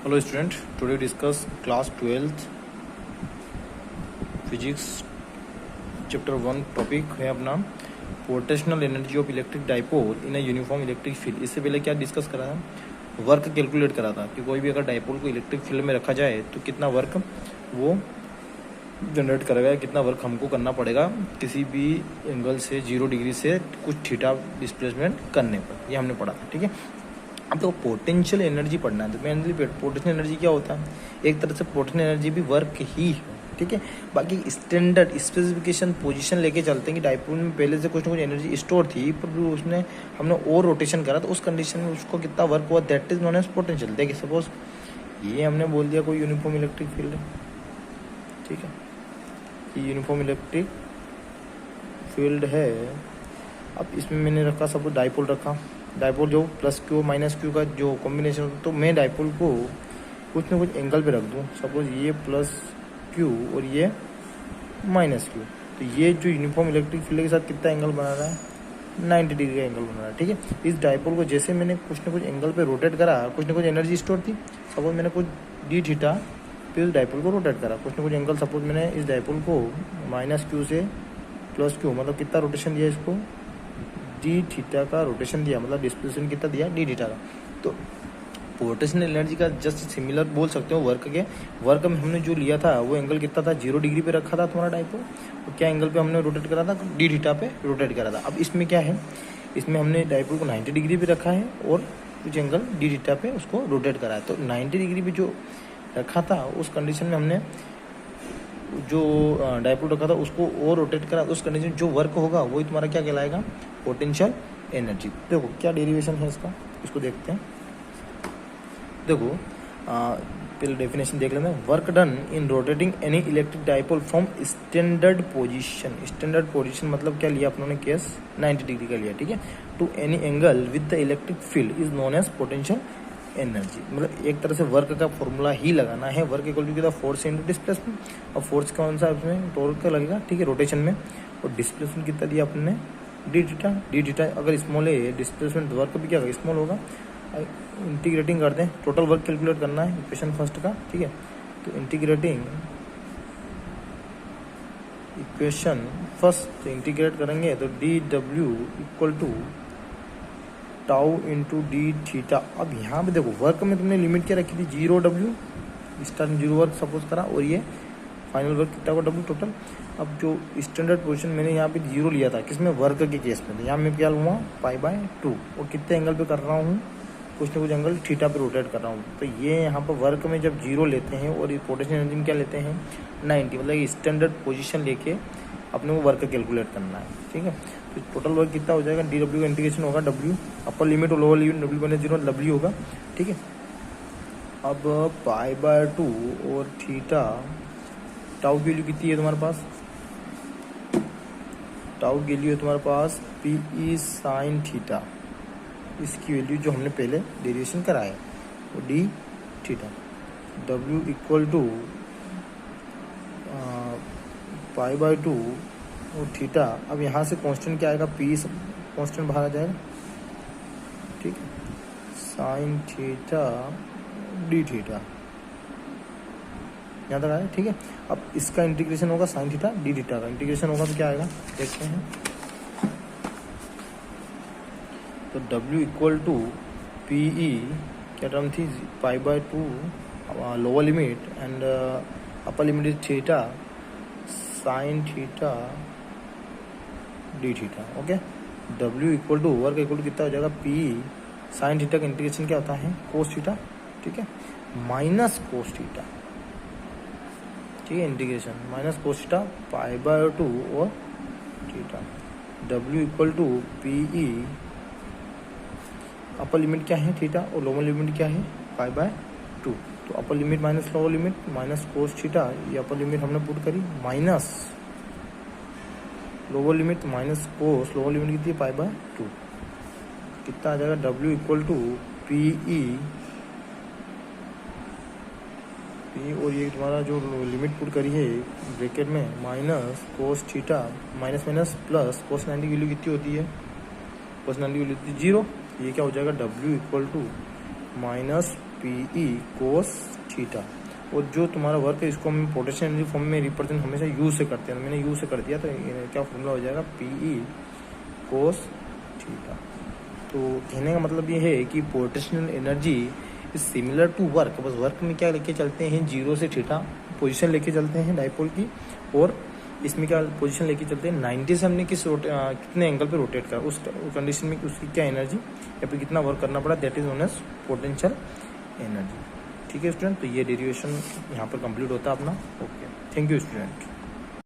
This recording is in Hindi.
Hello student, today discuss class 12th physics chapter 1 topic है अपना potential energy of electric dipole in a uniform electric field. इससे पहले क्या डिस्कस करा था, वर्क कैलकुलेट करा था कि कोई भी अगर डाइपोल को इलेक्ट्रिक फील्ड में रखा जाए तो कितना वर्क वो जनरेट करेगा, कितना वर्क हमको करना पड़ेगा किसी भी एंगल से 0 डिग्री से कुछ थीटा डिस्प्लेसमेंट करने पर। ये हमने पढ़ा था, ठीक है। अब तो पोटेंशियल एनर्जी पढ़ना है, तो मेनली पोटेंशियल एनर्जी क्या होता है, एक तरह से पोटेंशियल एनर्जी भी वर्क ही है, ठीक है। बाकी स्टैंडर्ड स्पेसिफिकेशन पोजीशन लेके चलते हैं कि डाइपोल में पहले से कुछ ना कुछ एनर्जी स्टोर थी, पर उसने हमने और रोटेशन करा तो उस कंडीशन में उसको कितना वर्क हुआ, that is known as potential. देखिए सपोज ये हमने बोल दिया कोई यूनिफॉर्म इलेक्ट्रिक फील्ड है, ठीक है, ये यूनिफॉर्म इलेक्ट्रिक फील्ड है। अब इसमें मैंने रखा सपोज डाइपोल रखा, डाइपोल जो प्लस क्यू माइनस क्यू का जो कॉम्बिनेशन होता है, तो मैं डाइपोल को कुछ ना कुछ एंगल पे रख दूँ, सपोज ये प्लस क्यू और ये माइनस क्यू, तो ये जो यूनिफॉर्म इलेक्ट्रिक फील्ड के साथ कितना एंगल बना रहा है, 90 डिग्री का एंगल बना रहा है, ठीक है। इस डाइपोल को जैसे मैंने कुछ ना कुछ एंगल पे रोटेट करा, कुछ ना कुछ एनर्जी स्टोर थी, सपोज मैंने कुछ डी थीटा फिर इस डाइपोल को रोटेट करा, कुछ ना कुछ एंगल, सपोज मैंने इस डाइपोल को माइनस क्यू से प्लस क्यू, मतलब कितना रोटेशन दिया इसको, डी थीटा का रोटेशन दिया, मतलब डिस्प्लेसमेंट कितना दिया, डी थीटा का। तो पोटेंशियल एनर्जी का जस्ट सिमिलर बोल सकते हो वर्क के। वर्क में हमने जो लिया था वो एंगल कितना था, 0 डिग्री पे रखा था तुम्हारा डाइपोल, और क्या एंगल पे हमने रोटेट करा था, डी थीटा पे रोटेट करा था। अब इसमें क्या है, इसमें हमने डाइपोल को 90 डिग्री पे रखा है और कुछ एंगल डी थीटा पे उसको रोटेट करा है। तो 90 डिग्री पे जो रखा था उस कंडीशन में हमने जो डाइपोल रखा था उसको और रोटेट करा, उस कंडीशन जो वर्क होगा वही तुम्हारा क्या कहलाएगा, पोटेंशियल एनर्जी। देखो क्या डेरिवेशन है इसका, इसको देखते हैं। देखो पहले डेफिनेशन देख लेते हैं। Work done in rotating any electric dipole from standard position. Standard position मतलब क्या लिया अपनों ने केस, 90 डिग्री का लिया, ठीक है, to any angle with the electric field is known as potential energy. मतलब एक तरह से वर्क का फॉर्मूला ही लगाना है, वर्क इक्वल टू कितना, फोर्स इनटू डिस्प्लेसमेंट। अब फोर्स कौन सा इसमें, टॉर्क का लगेगा, ठीक है, रोटेशन में, और डिस्प्लेसमेंट कितना दिया अपने, डी थीटा। डी थीटा अगर स्मॉल है, डिस्प्लेसमेंट वर्क भी क्या स्मॉल होगा। इंटीग्रेटिंग करते हैं, टोटल वर्क कैलकुलेट करना है इक्वेशन फर्स्ट का, ठीक है। तो इंटीग्रेटिंग इक्वेशन फर्स्ट इंटीग्रेट करेंगे तो d W equal to tau into d theta. अब यहाँ पे देखो वर्क में तुमने लिमिट क्या रखी थी, 0 डब्ल्यू, स्टार्टिंग 0 वर्क सपोज करा, और ये फाइनल वर्क कितना को डब्ल्यू टोटल। अब जो स्टैंडर्ड पोजीशन मैंने यहाँ पे 0 लिया था किसमें, वर्क के केस में, यहाँ मैं क्या लूँगा, π/2, और कितने एंगल पे कर रहा हूँ, कुछ ना कुछ एंगल थीटा पे रोटेट कर रहा हूँ। तो ये यहाँ पर वर्क में जब 0 लेते हैं और पोटेंशियल एनर्जी में क्या लेते हैं, 90, मतलब स्टैंडर्ड पोजीशन लेके अपने को वर्क कैलकुलेट करना है, ठीक है। तो टोटल वर्क कितना हो जाएगा, डी डब्ल्यू का इंटीग्रेशन होगा, डब्ल्यू अपर लिमिट और लोअर लिमिट, डब्ल्यू बने 0, डब्ल्यू होगा, ठीक है। अब π/2 और थीटा, टाउ की वैल्यू कितनी है तुम्हारे पास, टाउ की वैल्यू है तुम्हारे पास पी साइन थीटा, इसकी वैल्यू जो हमने पहले डेरिवेशन कराया वो d theta. W equal to π/2 और थीटा। अब यहाँ से कांस्टेंट क्या आएगा, पी कांस्टेंट बाहर आ जाएगा, ठीक है, साइन थीटा डी थीटा, यहाँ तक आया, ठीक है। अब इसका इंटीग्रेशन होगा, साइन थीटा डी थीटा का इंटीग्रेशन होगा तो क्या आएगा देखते हैं। तो W equal to P E क्या टर्म थी, π/2 lower limit and upper limit is theta sine theta d theta, okay. W equal to work equal to कितना हो जाएगा, पी साइन थीटा का इंटीग्रेशन क्या होता है, कोस थीटा, ठीक है, माइनस कोस थीटा, ठीक है, इंटीग्रेशन माइनस कोस थीटा π/2 और theta. W equal to P E, upper limit क्या है थीटा और लोअर लिमिट क्या है π/2। तो upper limit minus lower limit minus cos theta, ये अपर लिमिट हमने पुट करी, minus lower limit minus cos, lower limit कितनी है π/2, कितना आ जाएगा, W equal to P E, P और ये तुम्हारा जो लिमिट पुट करी है ब्रैकेट में, minus cos theta minus minus plus cos 90 की वैल्यू कितनी होती है, कोस 90 की वैल्यू 0, ये क्या हो जाएगा, W equal to minus P E cos theta. और जो तुम्हारा वर्क है इसको हम पोटेंशियल एनर्जी फॉर्म में रिप्रेजेंट हमेशा यू से करते हैं, तो मैंने यू से कर दिया, तो क्या फॉर्मूला हो जाएगा पी ई कोस थीटा। तो कहने का मतलब ये है कि potential energy is similar to work. बस वर्क में क्या लेके चलते हैं, 0 से थीटा पोजीशन लेके चलते हैं डाइपोल की, और इसमें क्या पोजीशन लेके चलते हैं 90 से हमने कितने एंगल पे रोटेट करा, उस कंडीशन में उसकी क्या एनर्जी या फिर कितना वर्क करना पड़ा, that is known as potential energy. ठीक है स्टूडेंट, तो ये डेरिवेशन यहाँ पर कंप्लीट होता है अपना। Okay, thank you student.